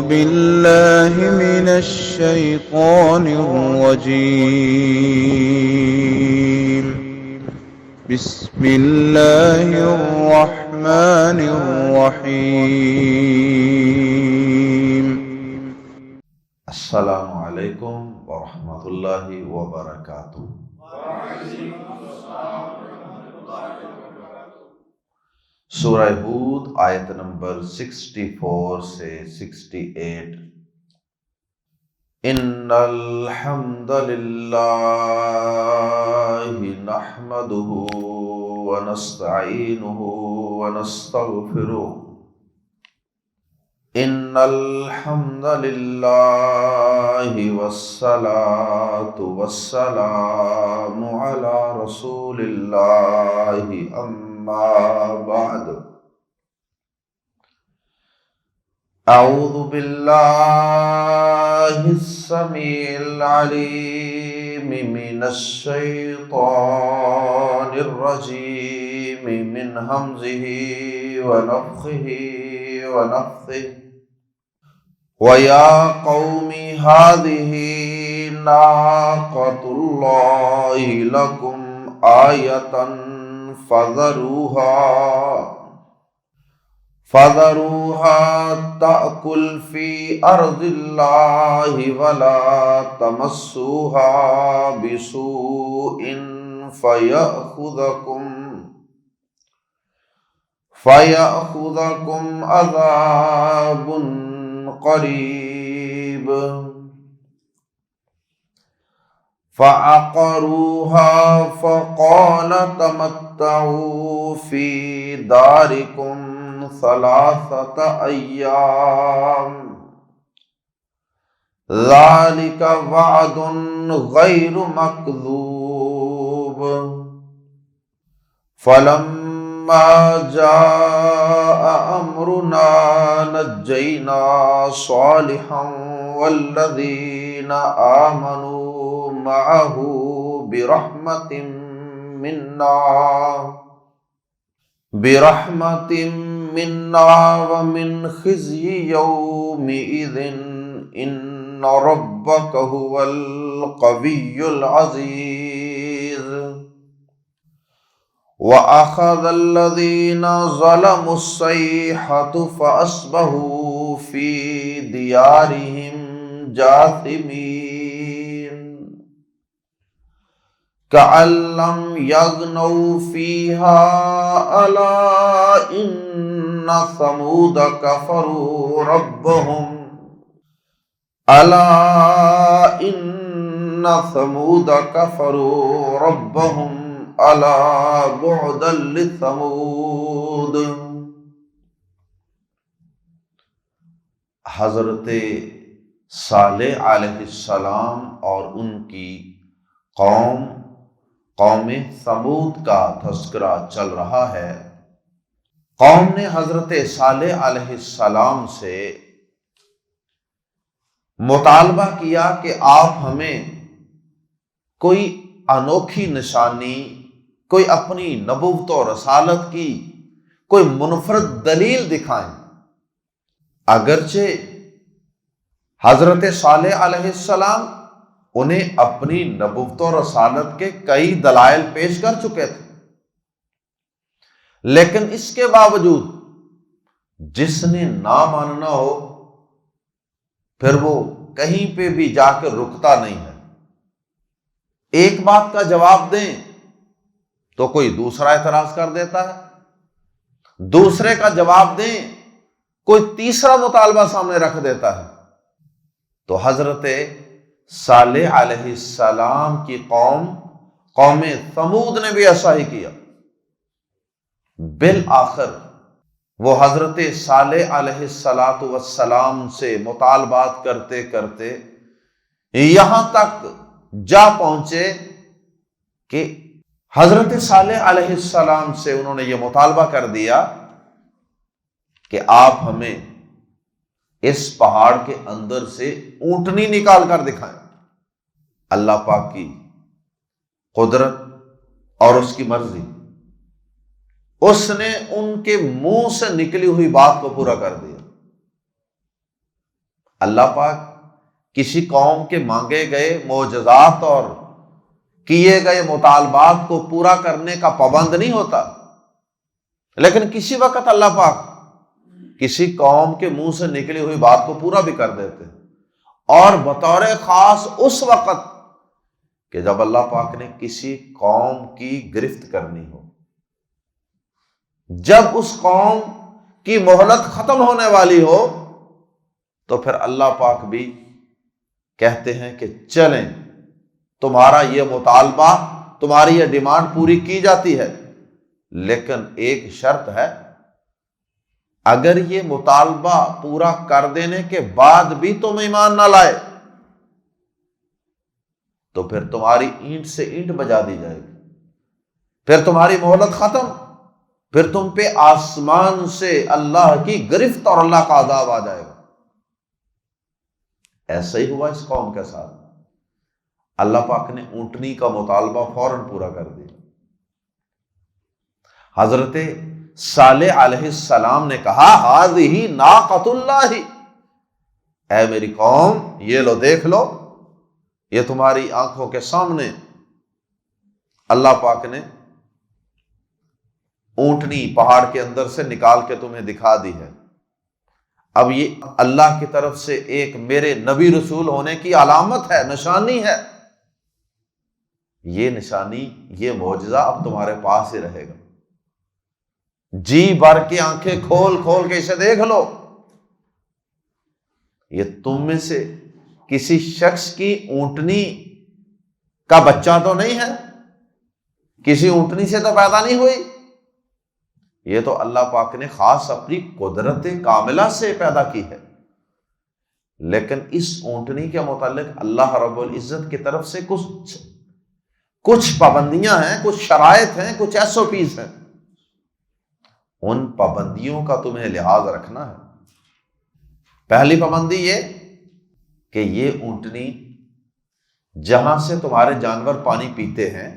بالله من الشيطان الرجيم. بسم الله الرحمن الرحيم. السلام علیکم ورحمۃ اللہ وبرکاتہ۔ سورہ ہود آیت نمبر 64 سے 68۔ ان الحمد للہ نحمده ونستعینه ونستغفره۔ ان الحمد للہ والصلاة والسلام علی رسول اللہ اما بعد۔ اعوذ باللہ السمیع العلیم من الشیطان الرجیم من ہمزہ ونفخہ ونفثہ۔ وَيَا قَوْمِ هَٰذِهِ نَاقَةُ اللَّهِ لَكُمْ آيَةً فَذَرُوهَا تَأْكُلْ فِي أَرْضِ اللَّهِ وَلَا تَمَسُّوهَا بِسُوءٍ فَيَأْخُذَكُمْ عَذَابٌ قریب۔ فَعَقَرُوهَا فَقَالَ تَمَتَّعُوا فِي دَارِكُمْ ثَلَاثَةَ أَيَّامٍ ذَلِكَ وَعْدٌ غَيْرُ مَكْذُوبٍ۔ فَلَمَّا جَاءَ أَمْرُنَا نَجَّيْنَا صَالِحًا وَالَّذِينَ آمَنُوا مَعَهُ بِرَحْمَةٍ مِّنَّا وَمِنْ خِزْيِ يَوْمِئِذٍ إِنَّ رَبَّكَ هُوَ الْقَوِيُّ الْعَزِيزُ۔ وَأَخَذَ الَّذِينَ ظَلَمُوا الصَّيْحَةُ فَأَصْبَحُوا فِي دِيَارِهِمْ جَاثِمِينَ كَأَن لَّمْ يَغْنَوْا فِيهَا أَلَا إِنَّ ثَمُودَ كَفَرُوا رَبَّهُمْ أَلَا بُعْدًا لِثَمُودَ۔ حضرت صالح علیہ السلام اور ان کی قوم ثمود کا تذکرہ چل رہا ہے۔ قوم نے حضرت صالح علیہ السلام سے مطالبہ کیا کہ آپ ہمیں کوئی انوکھی نشانی، کوئی اپنی نبوت و رسالت کی کوئی منفرد دلیل دکھائیں۔ اگرچہ حضرت صالح علیہ السلام انہیں اپنی نبوت و رسالت کے کئی دلائل پیش کر چکے تھے، لیکن اس کے باوجود جس نے نہ ماننا ہو پھر وہ کہیں پہ بھی جا کر رکتا نہیں ہے۔ ایک بات کا جواب دیں تو کوئی دوسرا اعتراض کر دیتا ہے، دوسرے کا جواب دیں کوئی تیسرا مطالبہ سامنے رکھ دیتا ہے۔ تو حضرت صالح علیہ السلام کی قوم ثمود نے بھی ایسا ہی کیا۔ بالآخر وہ حضرت صالح علیہ السلام سے مطالبات کرتے کرتے یہاں تک جا پہنچے کہ حضرت صالح علیہ السلام سے انہوں نے یہ مطالبہ کر دیا کہ آپ ہمیں اس پہاڑ کے اندر سے اونٹنی نکال کر دکھائیں۔ اللہ پاک کی قدرت اور اس کی مرضی، اس نے ان کے منہ سے نکلی ہوئی بات کو پورا کر دیا۔ اللہ پاک کسی قوم کے مانگے گئے معجزات اور کیے گئے مطالبات کو پورا کرنے کا پابند نہیں ہوتا، لیکن کسی وقت اللہ پاک کسی قوم کے منہ سے نکلی ہوئی بات کو پورا بھی کر دیتے، اور بطور خاص اس وقت کہ جب اللہ پاک نے کسی قوم کی گرفت کرنی ہو، جب اس قوم کی مہلت ختم ہونے والی ہو، تو پھر اللہ پاک بھی کہتے ہیں کہ چلیں، تمہارا یہ مطالبہ، تمہاری یہ ڈیمانڈ پوری کی جاتی ہے، لیکن ایک شرط ہے، اگر یہ مطالبہ پورا کر دینے کے بعد بھی تم ایمان نہ لائے تو پھر تمہاری اینٹ سے اینٹ بجا دی جائے گی، پھر تمہاری مہلت ختم، پھر تم پہ آسمان سے اللہ کی گرفت اور اللہ کا عذاب آ جائے گا۔ ایسا ہی ہوا اس قوم کے ساتھ، اللہ پاک نے اونٹنی کا مطالبہ فوراً پورا کر دیا۔ حضرت صالح علیہ السلام نے کہا ہذہ ناقۃ اللہ، اے میری قوم یہ لو دیکھ لو، یہ تمہاری آنکھوں کے سامنے اللہ پاک نے اونٹنی پہاڑ کے اندر سے نکال کے تمہیں دکھا دی ہے۔ اب یہ اللہ کی طرف سے ایک میرے نبی رسول ہونے کی علامت ہے، نشانی ہے، یہ نشانی، یہ معجزہ اب تمہارے پاس ہی رہے گا، جی بھر کے آنکھیں کھول کھول کے اسے دیکھ لو۔ یہ تم میں سے کسی شخص کی اونٹنی کا بچہ تو نہیں ہے، کسی اونٹنی سے تو پیدا نہیں ہوئی، یہ تو اللہ پاک نے خاص اپنی قدرت کاملہ سے پیدا کی ہے۔ لیکن اس اونٹنی کے متعلق اللہ رب العزت کی طرف سے کچھ پابندیاں ہیں، کچھ شرائط ہیں، کچھ SOPs ہیں، ان پابندیوں کا تمہیں لحاظ رکھنا ہے۔ پہلی پابندی یہ کہ یہ اونٹنی جہاں سے تمہارے جانور پانی پیتے ہیں،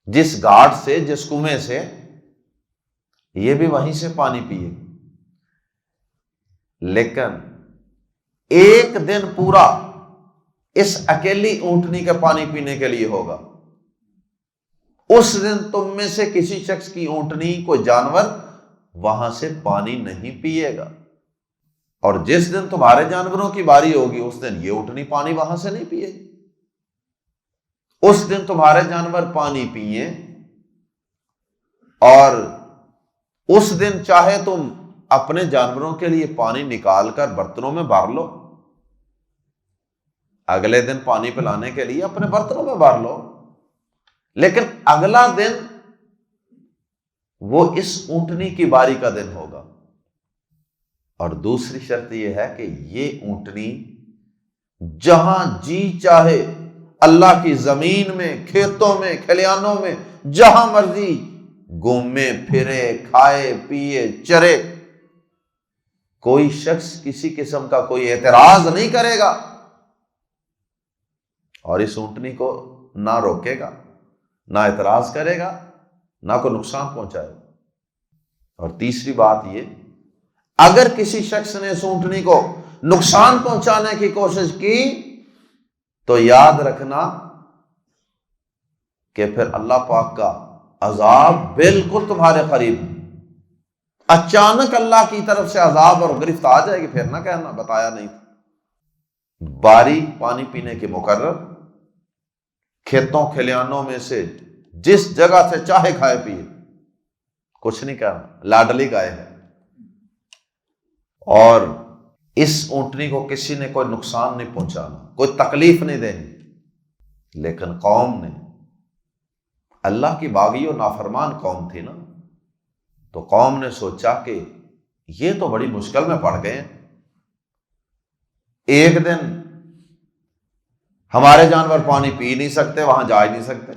جس گھاٹ سے، جس کنویں سے، یہ بھی وہیں سے پانی پیے، لیکن ایک دن پورا اس اکیلی اونٹنی کے پانی پینے کے لیے ہوگا۔ اس دن تم میں سے کسی شخص کی اونٹنی، کوئی جانور وہاں سے پانی نہیں پیے گا، اور جس دن تمہارے جانوروں کی باری ہوگی اس دن یہ اونٹنی پانی وہاں سے نہیں پیے گی۔ اس دن تمہارے جانور پانی پیئیں، اور اس دن چاہے تم اپنے جانوروں کے لیے پانی نکال کر برتنوں میں بھر لو، اگلے دن پانی پلانے کے لیے اپنے برتنوں میں بھر لو، لیکن اگلا دن وہ اس اونٹنی کی باری کا دن ہوگا۔ اور دوسری شرط یہ ہے کہ یہ اونٹنی جہاں جی چاہے اللہ کی زمین میں، کھیتوں میں، کھلیانوں میں، جہاں مرضی گھومے پھرے، کھائے پیے چرے، کوئی شخص کسی قسم کا کوئی اعتراض نہیں کرے گا، اور اس اونٹنی کو نہ روکے گا، نہ اعتراض کرے گا، نہ کوئی نقصان پہنچائے گا۔ اور تیسری بات یہ، اگر کسی شخص نے اس اونٹنی کو نقصان پہنچانے کی کوشش کی تو یاد رکھنا کہ پھر اللہ پاک کا عذاب بالکل تمہارے قریب ہے، اچانک اللہ کی طرف سے عذاب اور گرفت آ جائے گی، پھر نہ کہنا بتایا نہیں تھا۔ باری پانی پینے کے مقرر، کھیتوں کھلیانوں میں سے جس جگہ سے چاہے کھائے پیے، کچھ نہیں کہنا، لاڈلی گائے ہے۔ اور اس اونٹنی کو کسی نے کوئی نقصان نہیں پہنچانا، کوئی تکلیف نہیں دینی۔ لیکن قوم نے، اللہ کی باغی و نافرمان قوم تھی نا، تو قوم نے سوچا کہ یہ تو بڑی مشکل میں پڑ گئے ہیں، ایک دن ہمارے جانور پانی پی نہیں سکتے، وہاں جا ہی نہیں سکتے،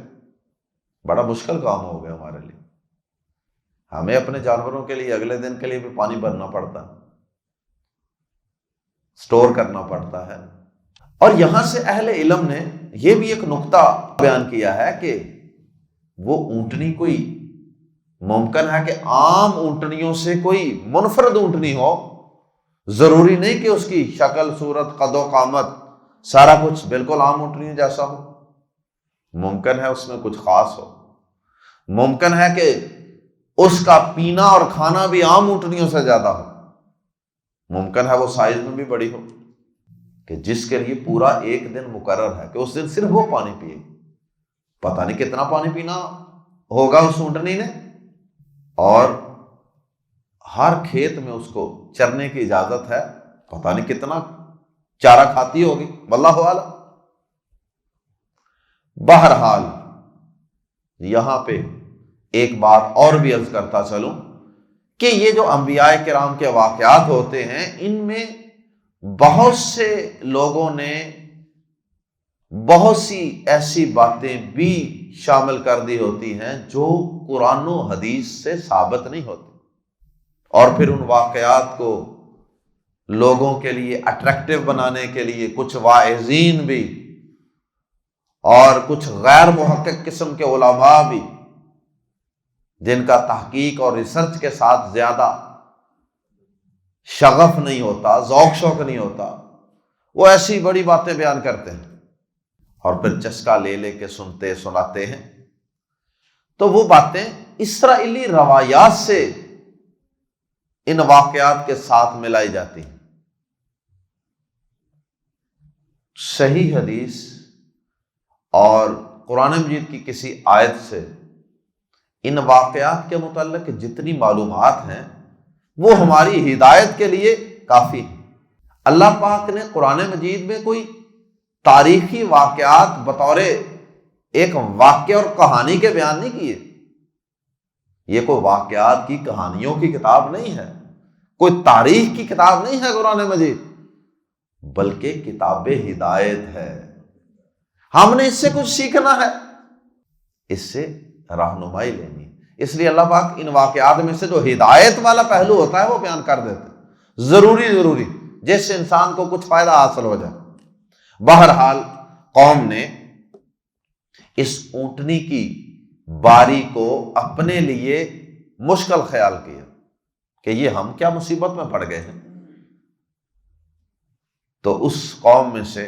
بڑا مشکل کام ہو گیا ہمارے لیے، ہمیں اپنے جانوروں کے لیے اگلے دن کے لیے بھی پانی بھرنا پڑتا ہے، سٹور کرنا پڑتا ہے۔ اور یہاں سے اہل علم نے یہ بھی ایک نقطہ بیان کیا ہے کہ وہ اونٹنی کوئی ممکن ہے کہ عام اونٹنیوں سے کوئی منفرد اونٹنی ہو ضروری نہیں کہ اس کی شکل، صورت، قد و قامت سارا کچھ بالکل عام اونٹنی جیسا ہو، ممکن ہے اس میں کچھ خاص ہو، ممکن ہے کہ اس کا پینا اور کھانا بھی عام اونٹنیوں سے زیادہ ہو، ممکن ہے وہ سائز میں بھی بڑی ہو، کہ جس کے لیے پورا ایک دن مقرر ہے کہ اس دن صرف وہ پانی پیے، پتہ نہیں کتنا پانی پینا ہوگا اس اونٹنی نے، اور ہر کھیت میں اس کو چرنے کی اجازت ہے، پتہ نہیں کتنا چارہ کھاتی ہوگی، واللہ اعلم۔ بہرحال یہاں پہ ایک بات اور بھی عرض کرتا چلوں کہ یہ جو انبیاء کرام کے واقعات ہوتے ہیں، ان میں بہت سے لوگوں نے بہت سی ایسی باتیں بھی شامل کر دی ہوتی ہیں جو قرآن و حدیث سے ثابت نہیں ہوتی، اور پھر ان واقعات کو لوگوں کے لیے اٹریکٹیو بنانے کے لیے کچھ واعظین بھی اور کچھ غیر محقق قسم کے علماء بھی، جن کا تحقیق اور ریسرچ کے ساتھ زیادہ شغف نہیں ہوتا، ذوق شوق نہیں ہوتا، وہ ایسی بڑی باتیں بیان کرتے ہیں اور پھر چسکا لے لے کے سنتے سناتے ہیں۔ تو وہ باتیں اسرائیلی روایات سے ان واقعات کے ساتھ ملائی جاتی ہیں۔ صحیح حدیث اور قرآن مجید کی کسی آیت سے ان واقعات کے متعلق جتنی معلومات ہیں وہ ہماری ہدایت کے لیے کافی ہے۔ اللہ پاک نے قرآن مجید میں کوئی تاریخی واقعات بطور ایک واقعہ اور کہانی کے بیان نہیں کیے، یہ کوئی واقعات کی کہانیوں کی کتاب نہیں ہے، کوئی تاریخ کی کتاب نہیں ہے قرآن مجید، بلکہ کتاب ہدایت ہے۔ ہم نے اس سے کچھ سیکھنا ہے، اس سے رہنمائی لینی ہے، اس لیے اللہ پاک ان واقعات میں سے جو ہدایت والا پہلو ہوتا ہے وہ بیان کر دیتے، ضروری جس سے انسان کو کچھ فائدہ حاصل ہو جائے۔ بہرحال قوم نے اس اونٹنی کی باری کو اپنے لیے مشکل خیال کیا کہ یہ ہم کیا مصیبت میں پڑ گئے ہیں، تو اس قوم میں سے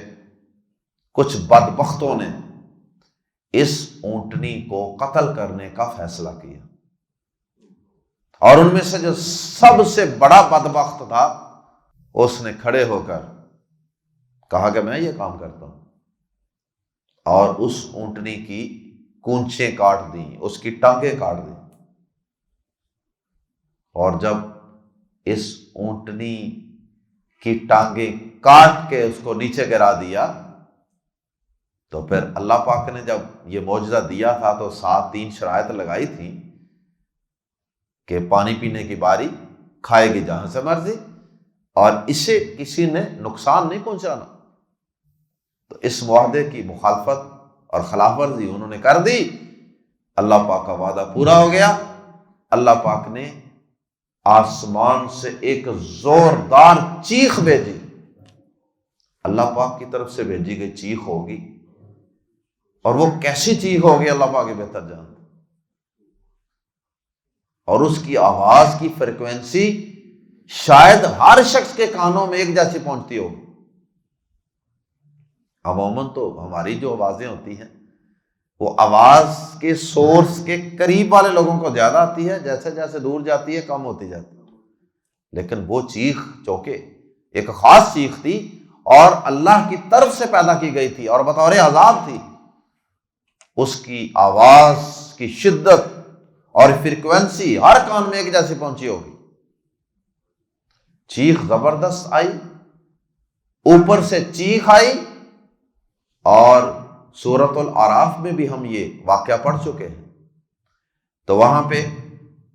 کچھ بدبختوں نے اس اونٹنی کو قتل کرنے کا فیصلہ کیا، اور ان میں سے جو سب سے بڑا بدبخت تھا اس نے کھڑے ہو کر کہا کہ میں یہ کام کرتا ہوں، اور اس اونٹنی کی کونچیں کاٹ دیں، اس کی ٹانگیں کاٹ دیں، اور جب اس اونٹنی کی ٹانگیں کاٹ کے اس کو نیچے گرا دیا تو پھر اللہ پاک نے جب یہ معجزہ دیا تھا تو ساتھ 3 شرائط لگائی تھی کہ پانی پینے کی باری، کھائے گی جہاں سے مرضی، اور اسے کسی نے نقصان نہیں پہنچانا۔ تو اس معاہدے کی مخالفت اور خلاف ورزی انہوں نے کر دی، اللہ پاک کا وعدہ پورا ہو گیا، اللہ پاک نے آسمان سے ایک زوردار چیخ بھیجی، اللہ پاک کی طرف سے بھیجی گئی چیخ ہوگی، اور وہ کیسی چیخ ہوگی اللہ پاک کے بہتر جانتے، اور اس کی آواز کی فریکوینسی شاید ہر شخص کے کانوں میں ایک جیسی پہنچتی ہوگی۔ عموماً تو ہماری جو آوازیں ہوتی ہیں وہ آواز کے سورس کے قریب والے لوگوں کو زیادہ آتی ہے، جیسے جیسے دور جاتی ہے کم ہوتی جاتی ہے، لیکن وہ چیخ چونکہ ایک خاص چیخ تھی اور اللہ کی طرف سے پیدا کی گئی تھی اور بطور عذاب تھی، اس کی آواز کی شدت اور فریکوینسی ہر کان میں ایک جیسی پہنچی ہوگی۔ چیخ زبردست آئی، اوپر سے چیخ آئی، اور سورۃ الاعراف میں بھی ہم یہ واقعہ پڑھ چکے ہیں، تو وہاں پہ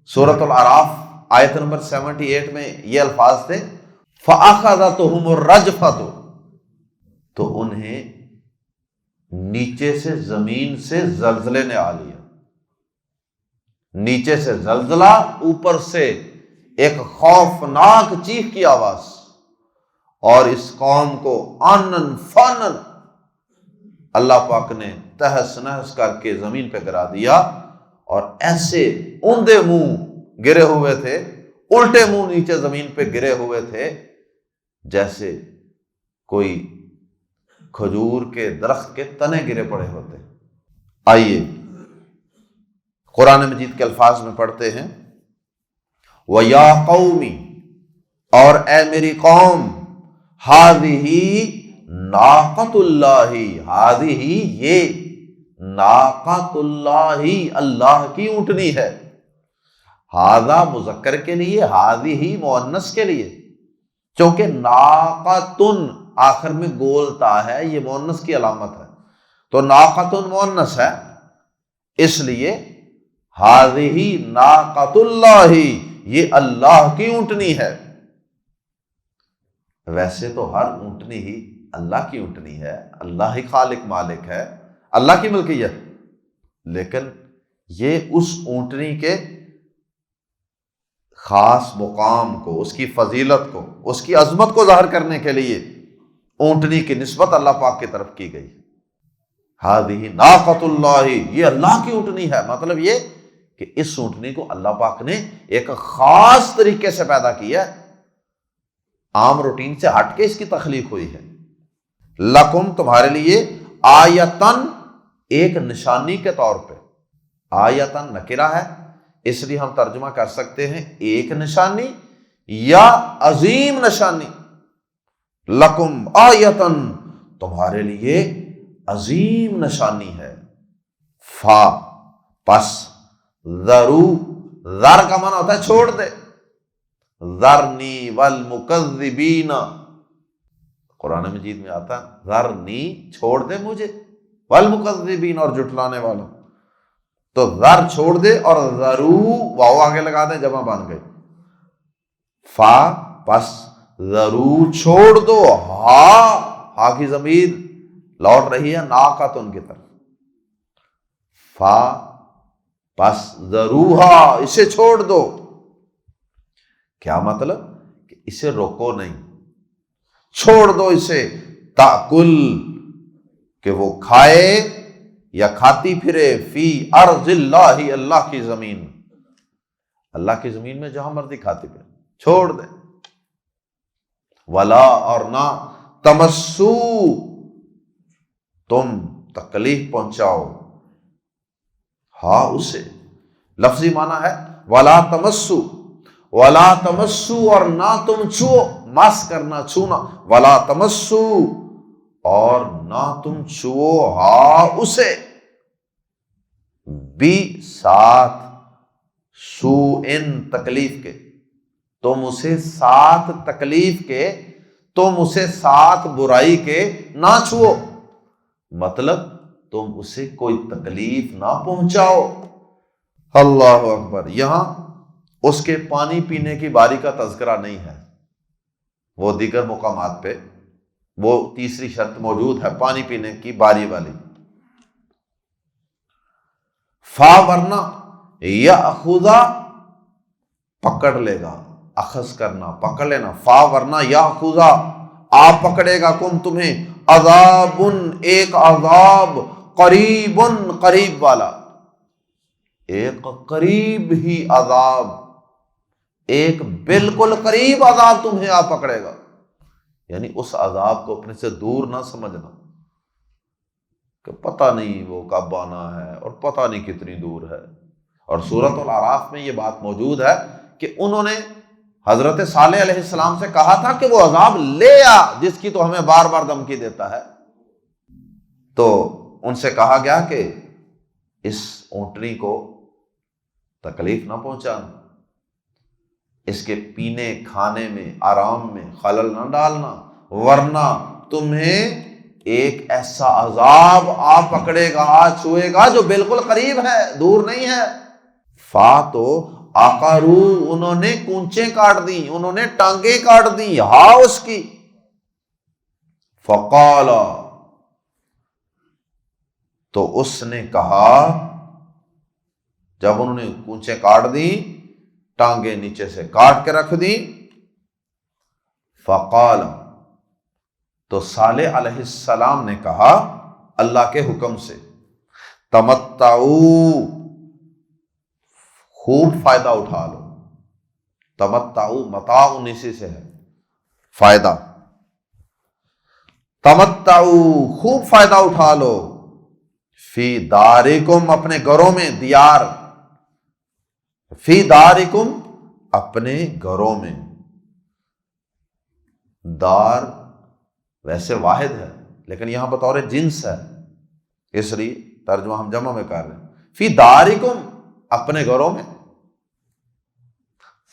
سورۃ الاعراف آیت نمبر 78 میں یہ الفاظ تھے فَأَخَذَتْهُمُ الرَّجْفَةُ، تو انہیں نیچے سے زمین سے زلزلے نے آ لیا، نیچے سے زلزلہ، اوپر سے ایک خوفناک چیخ کی آواز، اور اس قوم کو آنن فانن اللہ پاک نے تہس نہس کر کے زمین پہ گرا دیا، اور ایسے اوندے منہ گرے ہوئے تھے، الٹے منہ نیچے زمین پہ گرے ہوئے تھے جیسے کوئی کھجور کے درخت کے تنے گرے پڑے ہوتے۔ آئیے قرآن مجید کے الفاظ میں پڑھتے ہیں، وَيَا قَوْمِ، اور اے میری قوم، هَذِهِ نَاقَةُ اللَّهِ، هَذِهِ یہ ناقۃ اللہ، اللہ کی اونٹنی ہے۔ ہذا مذکر کے لیے، هذه مؤنث کے لیے، چونکہ ناقۃن آخر میں گولتا ہے، یہ مؤنث کی علامت ہے، تو ناقۃن مؤنث ہے، اس لیے هذه ناقۃ اللہ، یہ اللہ کی اونٹنی ہے۔ ویسے تو ہر اونٹنی ہی اللہ کی اونٹنی ہے، اللہ ہی خالق مالک ہے، اللہ کی ملکیت، لیکن یہ اس اونٹنی کے خاص مقام کو، اس کی فضیلت کو، اس کی عظمت کو ظاہر کرنے کے لیے اونٹنی کی نسبت اللہ پاک کی طرف کی گئی۔ ہذہ ناقۃ اللہ، یہ اللہ کی اونٹنی ہے، مطلب یہ کہ اس اونٹنی کو اللہ پاک نے ایک خاص طریقے سے پیدا کیا ہے، عام روٹین سے ہٹ کے اس کی تخلیق ہوئی ہے۔ لکم، تمہارے لیے، آیتن، ایک نشانی کے طور پہ، آیتن نکرہ ہے اس لیے ہم ترجمہ کر سکتے ہیں ایک نشانی یا عظیم نشانی۔ لکم آیتن، تمہارے لیے عظیم نشانی ہے۔ فا، پس، ذرو، ذر کا معنی ہوتا ہے چھوڑ دے، ذرنی والمکذبین، قرآن مجید میں آتا ہے ذرنی، چھوڑ دے مجھے، والمکذبین، اور جھٹلانے والوں، تو ذر چھوڑ دے، اور ذرو واو آگے لگا دیں، جمع بن گئی۔ فا، پس، ذرو، چھوڑ دو، ہا کی ضمیر لوٹ رہی ہے ناقۃن کی طرف، فا، پس، ذروہا، اسے چھوڑ دو۔ کیا مطلب؟ کہ اسے روکو نہیں، چھوڑ دو اسے، تاکل، کہ وہ کھائے یا کھاتی پھرے، فی ارض اللہ، اللہ کی زمین، اللہ کی زمین میں جہاں مرضی کھاتی پھرے، چھوڑ دے۔ ولا، اور نہ، تمسو، تم تکلیف پہنچاؤ، ہاں اسے، لفظی معنی ہے ولا تمسو، ولا تمسو، اور نہ تم چھو، مس کرنا، چھونا، ولا تمسو، اور نہ تم چھو، ہاں اسے، بھی، ساتھ، سو ان، تکلیف کے، تم اسے ساتھ تکلیف کے، تم اسے ساتھ برائی کے نہ چھو، مطلب تم اسے کوئی تکلیف نہ پہنچاؤ۔ اللہ اکبر۔ یہاں اس کے پانی پینے کی باری کا تذکرہ نہیں ہے، وہ دیگر مقامات پہ وہ تیسری شرط موجود ہے، پانی پینے کی باری والی۔ فا، ورنہ، یاخذا، پکڑ لے گا، اخذ کرنا، پکڑ لینا، فا، ورنہ، یاخذا، آپ پکڑے گا، کم، تمہیں، عذاب، ایک عذاب، قریب، قریب والا، ایک قریب ہی عذاب، ایک بالکل قریب عذاب تمہیں آ پکڑے گا، یعنی اس عذاب کو اپنے سے دور نہ سمجھنا کہ پتہ نہیں وہ کب آنا ہے اور پتہ نہیں کتنی دور ہے۔ اور سورۃ الاعراف میں یہ بات موجود ہے کہ انہوں نے حضرت صالح علیہ السلام سے کہا تھا کہ وہ عذاب لے آ جس کی تو ہمیں بار بار دھمکی دیتا ہے، تو ان سے کہا گیا کہ اس اونٹنی کو تکلیف نہ پہنچانا، اس کے پینے کھانے میں، آرام میں خلل نہ ڈالنا، ورنہ تمہیں ایک ایسا عذاب آ پکڑے گا، آ چھوئے گا جو بالکل قریب ہے، دور نہیں ہے۔ فا، تو، آقارو، انہوں نے کونچیں کاٹ دی، انہوں نے ٹانگیں کاٹ دی، ہاں اس کی، فقال، تو اس نے کہا، جب انہوں نے کونچیں کاٹ دی، ٹانگیں نیچے سے کاٹ کے رکھ دی، فقال، تو صالح علیہ السلام نے کہا اللہ کے حکم سے، تمتعو، خوب فائدہ اٹھا لو، تمتعو، متاع اسی سے ہے، فائدہ، تمتعوا، خوب فائدہ اٹھا لو، فی دارکم، اپنے گھروں میں، دیار، فی دارکم، اپنے گھروں میں۔ دار ویسے واحد ہے لیکن یہاں بطور جنس ہے، اس لیے ترجمہ ہم جمع میں کر رہے ہیں۔ فی دارکم، اپنے گھروں میں،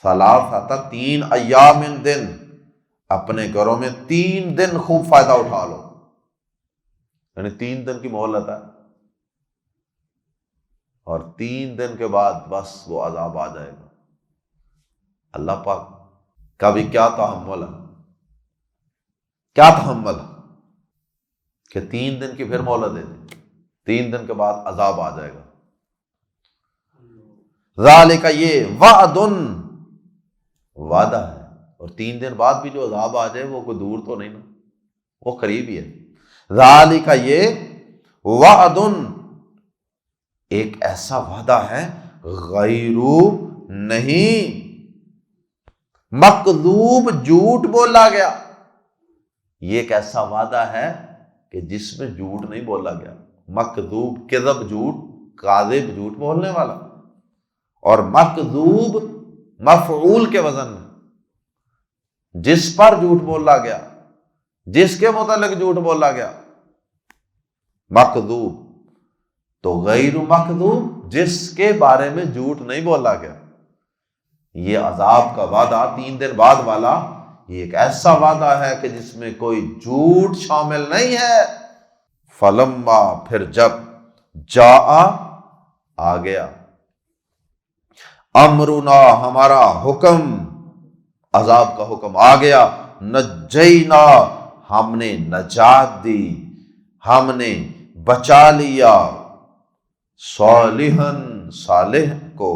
ثلاثۃ، 3 ایام، دن، اپنے گھروں میں 3 دن خوب فائدہ اٹھا لو، یعنی 3 دن کی مہلت ہے، اور 3 دن کے بعد بس وہ عذاب آ جائے گا۔ اللہ پاک کا بھی کیا تحمل ہے، کیا تحمل ہے کہ 3 دن کی پھر مہلت دے دیں، 3 دن کے بعد عذاب آ جائے گا۔ ذالک، یہ وعد، وعدہ ہے، اور 3 دن بعد بھی جو عذاب آ جائے وہ کوئی دور تو نہیں نا، وہ قریب ہی ہے۔ ذالک، یہ وعد، ایک ایسا وعدہ ہے، غیر، نہیں، مکذوب، جھوٹ بولا گیا، یہ ایک ایسا وعدہ ہے کہ جس میں جھوٹ نہیں بولا گیا۔ مکذوب، کذب، جھوٹ، کاذب، جھوٹ بولنے والا، اور مکذوب مفعول کے وزن میں، جس پر جھوٹ بولا گیا، جس کے متعلق جھوٹ بولا گیا، مکذوب۔ تو غیر مکذوب، جس کے بارے میں جھوٹ نہیں بولا گیا۔ یہ عذاب کا وعدہ 3 دن بعد والا، یہ ایک ایسا وعدہ ہے کہ جس میں کوئی جھوٹ شامل نہیں ہے۔ فلما، پھر جب، جاء، آ گیا، امرنا، ہمارا حکم، عذاب کا حکم آ گیا، نجینا، ہم نے نجات دی، ہم نے بچا لیا، صالحاً، صالح کو،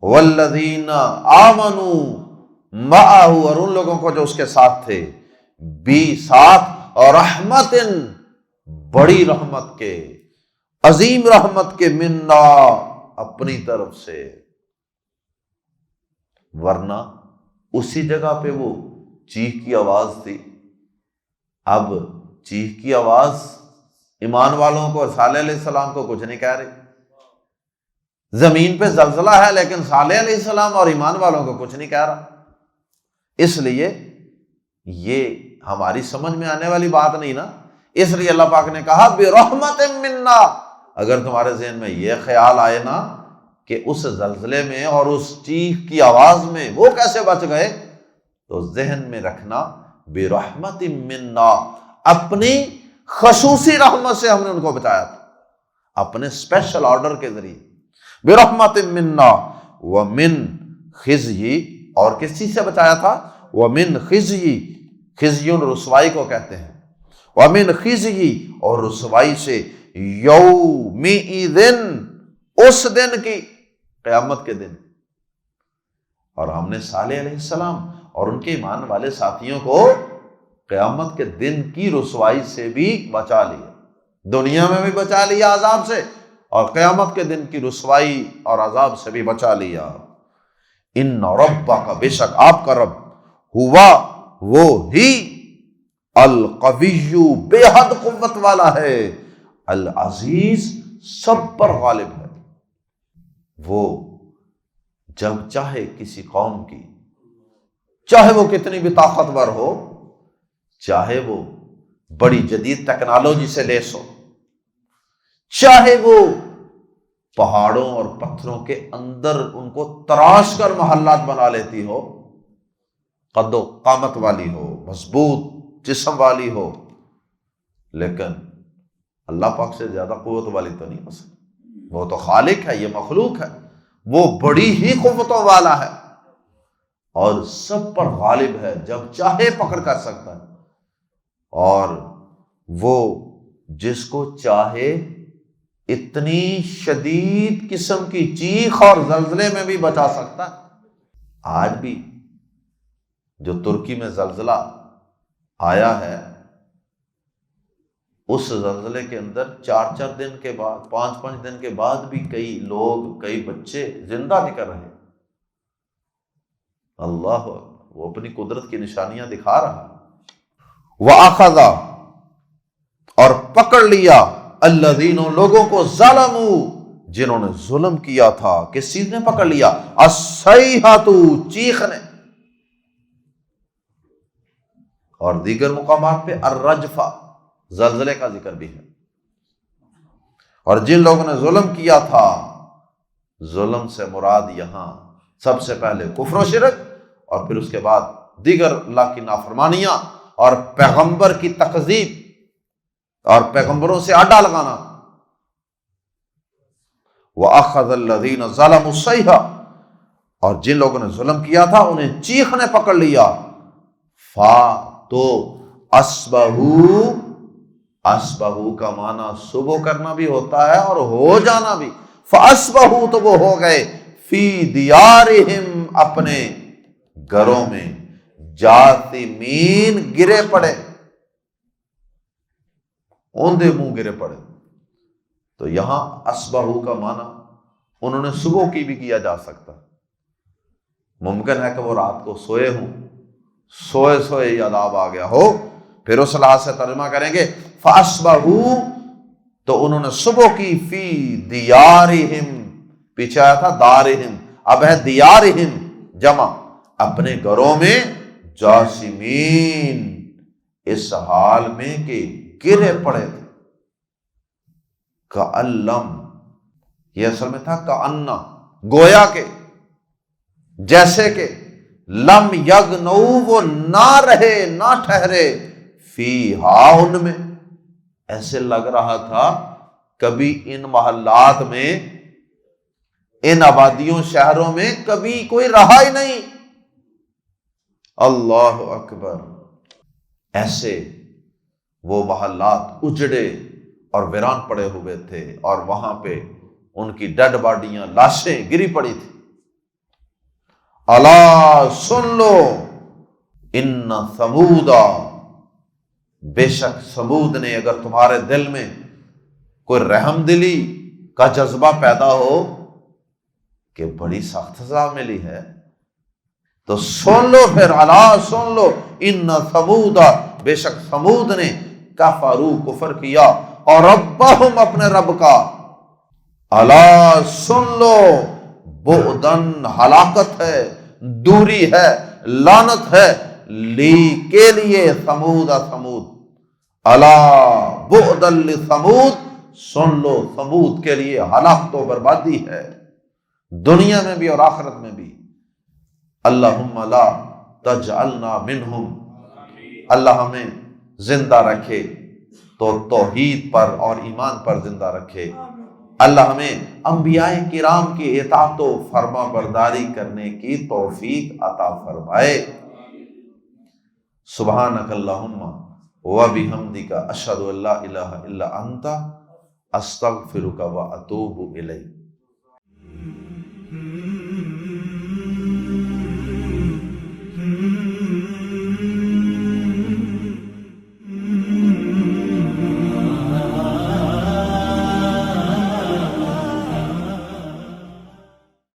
والذین آمنوا معہ، اور ان لوگوں کو جو اس کے ساتھ تھے، بھی، ساتھ، اور رحمت، بڑی رحمت کے، عظیم رحمت کے، منا، اپنی طرف سے۔ ورنہ اسی جگہ پہ وہ چیخ کی آواز تھی، اب چیخ کی آواز ایمان والوں کو، صالح علیہ السلام کو کچھ نہیں کہہ رہی۔ زمین پہ زلزلہ ہے لیکن صالح علیہ السلام اور ایمان والوں کو کچھ نہیں کہہ رہا، اس لیے یہ ہماری سمجھ میں آنے والی بات نہیں نا، اس لیے اللہ پاک نے کہا برحمت منا۔ اگر تمہارے ذہن میں یہ خیال آئے نا کہ اس زلزلے میں اور اس چیخ کی آواز میں وہ کیسے بچ گئے، تو ذہن میں رکھنا برحمت منا، اپنی خصوصی رحمت سے ہم نے ان کو بچایا تھا، اپنے اسپیشل آرڈر کے ذریعے۔ برحمت منا ومن خزی، اور کس چیز سے بچایا تھا؟ ومن خزی، خزی رسوائی کو کہتے ہیں، ومن خزی، اور رسوائی سے، یومئذ، اس دن کی، قیامت کے دن۔ اور ہم نے صالح علیہ السلام اور ان کے ایمان والے ساتھیوں کو قیامت کے دن کی رسوائی سے بھی بچا لیا، دنیا میں بھی بچا لیا عذاب سے، اور قیامت کے دن کی رسوائی اور عذاب سے بھی بچا لیا۔ ان ربک، بے شک آپ کا رب، ہوا، وہ ہی، القوی، بے حد قوت والا ہے، العزیز، سب پر غالب ہے۔ وہ جب چاہے کسی قوم کی، چاہے وہ کتنی بھی طاقتور ہو، چاہے وہ بڑی جدید ٹیکنالوجی سے لیس ہو، چاہے وہ پہاڑوں اور پتھروں کے اندر ان کو تراش کر محلات بنا لیتی ہو، قد و قامت والی ہو، مضبوط جسم والی ہو، لیکن اللہ پاک سے زیادہ قوت والی تو نہیں ہو سکتی۔ وہ تو خالق ہے، یہ مخلوق ہے، وہ بڑی ہی قوتوں والا ہے اور سب پر غالب ہے، جب چاہے پکڑ کر سکتا ہے، اور وہ جس کو چاہے اتنی شدید قسم کی چیخ اور زلزلے میں بھی بچا سکتا ہے۔ آج بھی جو ترکی میں زلزلہ آیا ہے، اس زلزلے کے اندر 4 دن کے بعد، 5 دن کے بعد بھی کئی لوگ، کئی بچے زندہ نکل رہے۔ اللہ، وہ اپنی قدرت کی نشانیاں دکھا رہا۔ وَأَخَذَ اور پکڑ لیا الذین لوگوں کو ظلموا جنہوں نے ظلم کیا تھا. کس چیز نے پکڑ لیا؟ الصیحۃ چیخ نے. اور دیگر مقامات پہ الرجفہ زلزلے کا ذکر بھی ہے. اور جن لوگوں نے ظلم کیا تھا، ظلم سے مراد یہاں سب سے پہلے کفر و شرک، اور پھر اس کے بعد دیگر اللہ کی نافرمانیاں اور پیغمبر کی تکذیب اور پیغمبروں سے آڈا لگانا. وَأَخَذَ الَّذِينَ ظَلَمُوا الصَّيْحَةَ اور جن لوگوں نے ظلم کیا تھا انہیں چیخ نے پکڑ لیا. تو اصبحوا کا معنی صبح کرنا بھی ہوتا ہے اور ہو جانا بھی. فَأَصْبَحُوا تو وہ ہو گئے فی دیارہم اپنے گھروں میں جاثمین گرے پڑے، اوندے منہ گرے پڑے. تو یہاں اصبحوا کا معنی انہوں نے صبح کی بھی کیا جا سکتا. ممکن ہے کہ وہ رات کو سوئے ہوں، سوئے سوئے یہ عذاب آ گیا ہو. پھر اس لحاظ سے ترجمہ کریں گے فَأَصْبَحُوا تو انہوں نے صبح کی فی دیارہم، پیچھے آیا تھا دارہم، اب ہے دیارہم جمع، اپنے گھروں میں جاثمین اس حال میں کہ گرے پڑے تھے. کَأَلَّمْ یہ اصل میں تھا کَأَنَّ گویا کہ، جیسے کہ، لم یغنوا وہ نہ رہے نہ ٹھہرے، فیہا ان میں. ایسے لگ رہا تھا کبھی ان محلات میں، ان آبادیوں شہروں میں کبھی کوئی رہا ہی نہیں. اللہ اکبر. ایسے وہ محلات اجڑے اور ویران پڑے ہوئے تھے، اور وہاں پہ ان کی ڈیڈ باڈیاں، لاشیں گری پڑی تھی. الا سن لو ان ثمودا بے شک ثمود نے، اگر تمہارے دل میں کوئی رحم دلی کا جذبہ پیدا ہو کہ بڑی سخت سزا ملی ہے، تو سن لو. پھر الا سن لو ان ثمودا بے شک ثمود نے کفروا کفر کیا، اور ربہم اپنے رب کا. الا سن لو بعدن ہلاکت ہے، دوری ہے، لعنت ہے، لی کے لیے ثمود ثمود. الا بعدن لثمود سن لو ثمود کے لیے ہلاکت و بربادی ہے، دنیا میں بھی اور آخرت میں بھی. اللہم لا تجعلنا منہم، اللہ ہمیں زندہ رکھے تو توحید پر اور ایمان پر زندہ رکھے. اللہ ہمیں انبیاء کرام کی اطاعت و فرما برداری کرنے کی توفیق عطا فرمائے. سبحانک اللہم وبحمدک اشہد ان لا الہ الا انت استغفرک واتوب الیک.